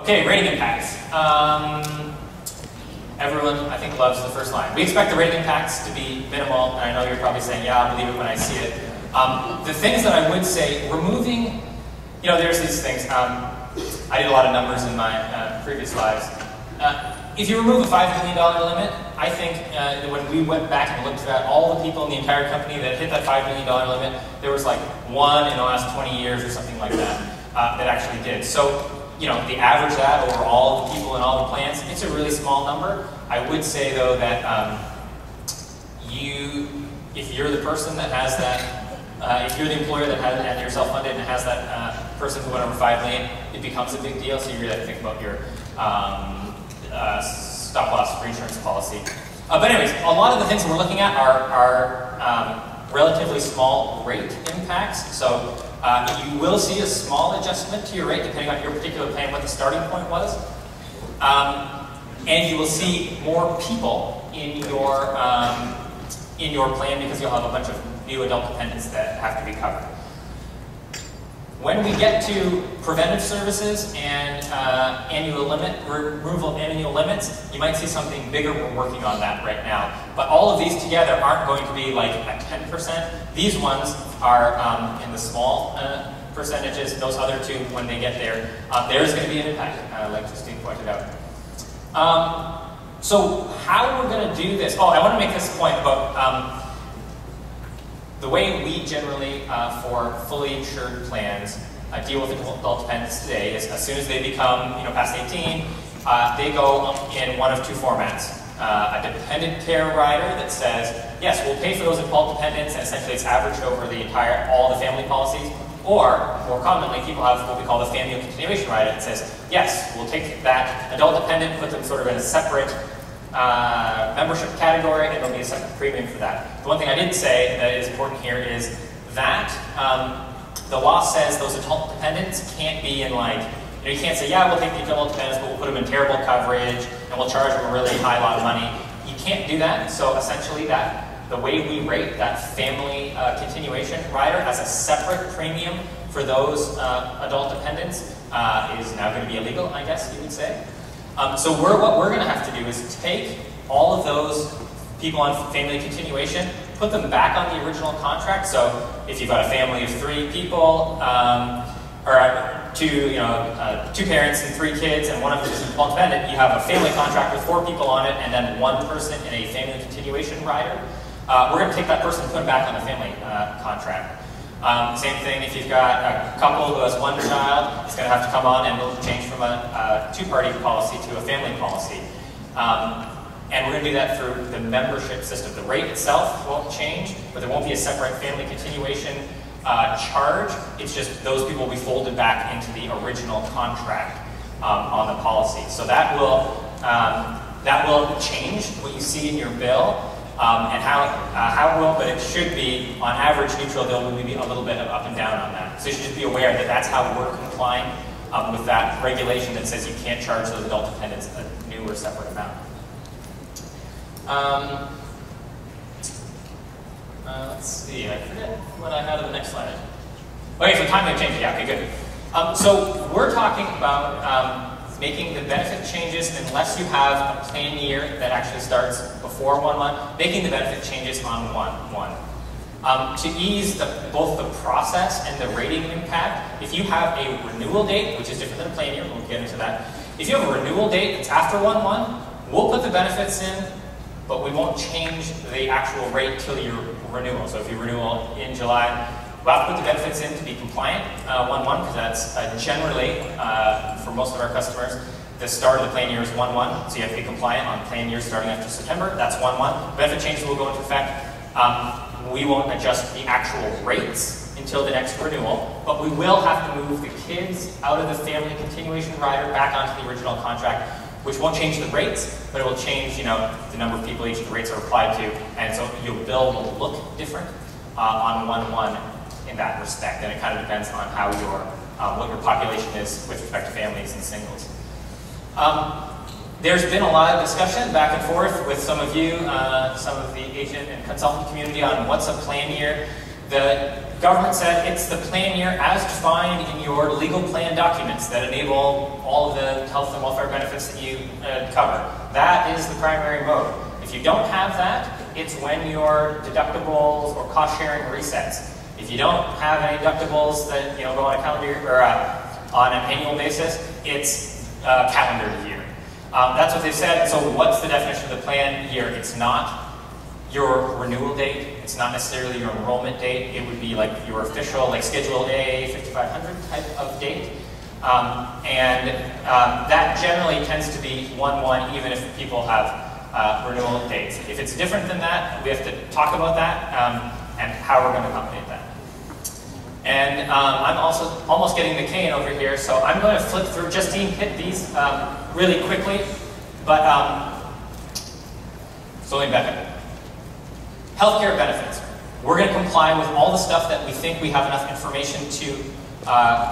Okay, rating impacts. Everyone, I think, loves the first line. We expect the rating impacts to be minimal, and I know you're probably saying, yeah, I'll believe it when I see it. The things that I would say, removing, there's these things. I did a lot of numbers in my previous lives. If you remove a $5 million limit, I think when we went back and looked at all the people in the entire company that hit that $5 million limit, there was like one in the last 20 years or something like that that actually did. So, the average of that over all the people in all the plants, it's a really small number. I would say though that if you're the person that has that, if you're the employer that has, and you're self-funded and has that person who went over $5 million, it becomes a big deal. So you really have to think about your stop-loss reinsurance policy. But anyways, a lot of the things that we're looking at are relatively small rate impacts. So you will see a small adjustment to your rate depending on your particular plan, what the starting point was. And you will see more people in your plan because you'll have a bunch of new adult dependents that have to be covered. When we get to preventive services and removal of annual limits, you might see something bigger. We're working on that right now. But all of these together aren't going to be like at 10%. These ones are in the small percentages. Those other two, when they get there, there's going to be an impact, like Christine pointed out. So how we're going to do this? Oh, I want to make this point about the way we generally, for fully insured plans, deal with adult dependents today is as soon as they become past 18, they go in one of two formats. A dependent care rider that says, yes, we'll pay for those adult dependents, and essentially it's averaged over all the family policies. Or, more commonly, people have what we call the family continuation rider that says, yes, we'll take that adult dependent, put them sort of in a separate membership category, and there'll be a separate premium for that. The one thing I didn't say that is important here is that the law says those adult dependents can't be in you can't say, yeah, we'll take the adult dependents, but we'll put them in terrible coverage, and we'll charge them a really high lot of money. You can't do that, so essentially the way we rate that family continuation rider as a separate premium for those adult dependents is now going to be illegal, I guess you would say. So what we're going to have to do is take all of those people on family continuation, put them back on the original contract. So if you've got a family of 3 people, or two parents and 3 kids, and one of them is an adult dependent, you have a family contract with 4 people on it, and then 1 person in a family continuation rider. We're going to take that person and put them back on the family contract. Same thing if you've got a couple who has 1 child, it's going to have to come on and we'll change from a 2-party policy to a family policy. And we're going to do that through the membership system. The rate itself won't change, but there won't be a separate family continuation charge. It's just those people will be folded back into the original contract on the policy. So that will change what you see in your bill. And how it will, but it should be, on average, neutral. There will be a little bit of up and down on that. So you should just be aware that that's how we're complying with that regulation that says you can't charge those adult dependents a new or separate amount. Let's see, I forget what I had on the next slide. Okay, so time limit changes, yeah, okay, good. So we're talking about making the benefit changes unless you have a plan year that actually starts before 1/1, making the benefit changes on 1/1. To ease both the process and the rating impact, if you have a renewal date, which is different than a plan year, we'll get into that. If you have a renewal date that's after 1/1, we'll put the benefits in, but we won't change the actual rate till your renewal. So if you renewal in July, we'll have to put the benefits in to be compliant 1/1, because that's generally, for most of our customers, the start of the plan year is 1/1, so you have to be compliant on plan year starting after September. That's 1/1. Benefit changes will go into effect. We won't adjust the actual rates until the next renewal, but we will have to move the kids out of the family continuation rider back onto the original contract, which won't change the rates, but it will change, the number of people each of the rates are applied to, and so your bill will look different on 1/1 in that respect, and it kind of depends on how what your population is with respect to families and singles. There's been a lot of discussion back and forth with some of you, some of the agent and consultant community on what's a plan year. The government said it's the plan year as defined in your legal plan documents that enable all of the health and welfare benefits that you cover. That is the primary mode. If you don't have that, it's when your deductibles or cost sharing resets. If you don't have any deductibles that go on a calendar year, or on an annual basis, it's calendar year. That's what they've said. So what's the definition of the plan year? It's not your renewal date. It's not necessarily your enrollment date. It would be like your official, like Schedule A 5500 type of date. That generally tends to be 1/1, even if people have renewal dates. If it's different than that, we have to talk about that and how we're going to accommodate that. And I'm also almost getting the cane over here, so I'm going to flip through. Justine hit these really quickly, but so let me back up. Healthcare benefits. We're going to comply with all the stuff that we think we have enough information to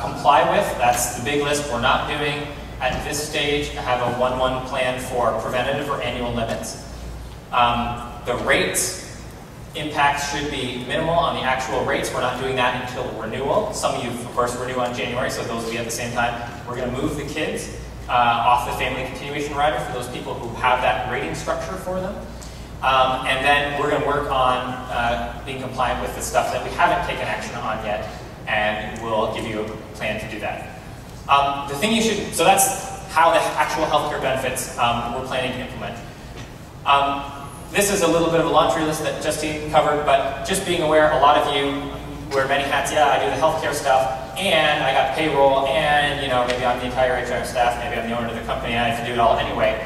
comply with. That's the big list. We're not doing, at this stage, have a 1/1 plan for preventative or annual limits. The rates impacts should be minimal on the actual rates. We're not doing that until renewal. Some of you, of course, renew on January, so those will be at the same time. We're going to move the kids off the family continuation rider for those people who have that rating structure for them. And then we're going to work on being compliant with the stuff that we haven't taken action on yet, and we'll give you a plan to do that. The thing you should, so that's how the actual healthcare benefits we're planning to implement. This is a little bit of a laundry list that Justine covered, but just being aware, a lot of you wear many hats. Yeah, I do the healthcare stuff, and I got payroll, and maybe I'm the entire HR staff, maybe I'm the owner of the company, and I have to do it all anyway.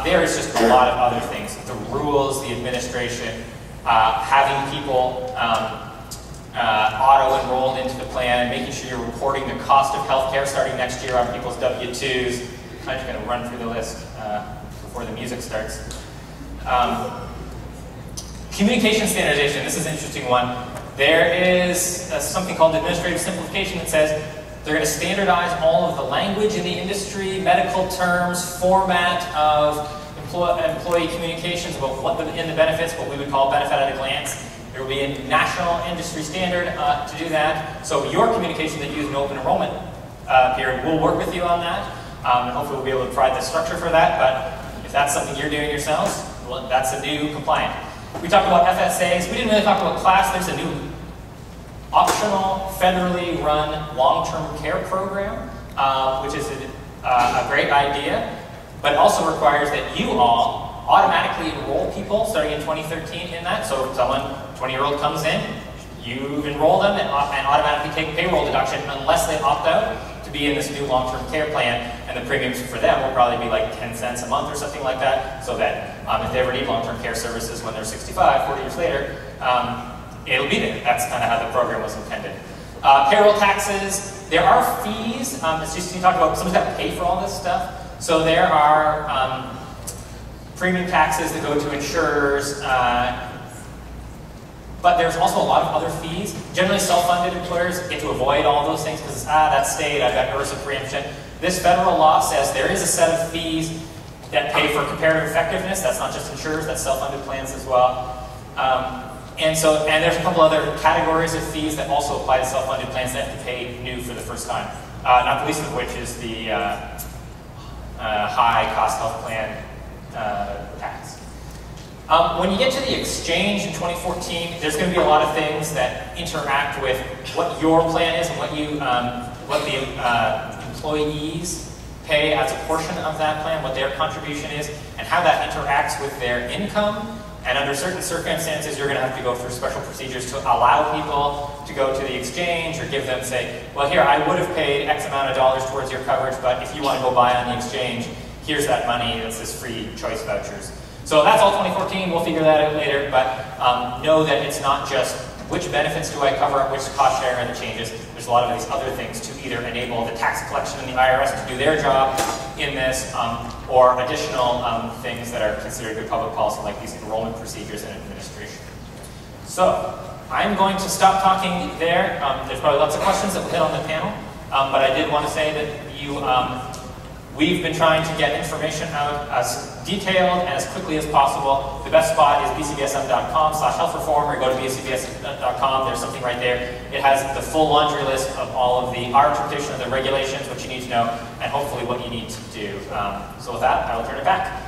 There is just a lot of other things. The rules, the administration, having people auto-enrolled into the plan, making sure you're reporting the cost of healthcare starting next year on people's W-2s. I'm just going to run through the list before the music starts. Communication standardization, this is an interesting one. There is something called administrative simplification that says they're going to standardize all of the language in the industry, medical terms, format of employee communications about what in the benefits, what we would call benefit at a glance. There will be a national industry standard to do that. So your communication that you use in open enrollment period, we'll work with you on that. And hopefully we'll be able to provide the structure for that. But if that's something you're doing yourselves, well, that's a new compliant. We talked about FSAs. We didn't really talk about class. There's a new optional, federally run long-term care program, which is a great idea, but also requires that you all automatically enroll people starting in 2013 in that. So if someone, 20-year-old comes in, you enroll them and automatically take payroll deduction unless they opt out to be in this new long-term care plan, and the premiums for them will probably be like 10 cents a month or something like that, so that if they ever need long-term care services when they're 65, 40 years later, it'll be there. That's kind of how the program was intended. Payroll taxes, there are fees. It's just you talked about someone's got to pay for all this stuff. So there are premium taxes that go to insurers, but there's also a lot of other fees. Generally, self-funded employers get to avoid all those things because that's state, I've got ERISA preemption. This federal law says there is a set of fees that pay for comparative effectiveness. That's not just insurers, that's self-funded plans as well. And there's a couple other categories of fees that also apply to self-funded plans that have to pay new for the first time. Not the least of which is the high-cost health plan tax. When you get to the exchange in 2014, there's going to be a lot of things that interact with what your plan is and what the employees pay as a portion of that plan, what their contribution is, and how that interacts with their income. And under certain circumstances, you're going to have to go through special procedures to allow people to go to the exchange or give them, say, well, here, I would have paid X amount of dollars towards your coverage, but if you want to go buy on the exchange, here's that money. It's this free choice vouchers. So that's all 2014. We'll figure that out later, but know that it's not just which benefits do I cover, which cost share are the changes. There's a lot of these other things to either enable the tax collection and the IRS to do their job in this, or additional things that are considered good public policy, like these enrollment procedures and administration. So I'm going to stop talking there. There's probably lots of questions that we'll hit on the panel, but I did want to say that you We've been trying to get information out as detailed and as quickly as possible. The best spot is bcbsm.com/health-reform, or go to bcbsm.com. There's something right there. It has the full laundry list of all of our interpretation of the regulations, what you need to know, and hopefully what you need to do. So with that, I will turn it back.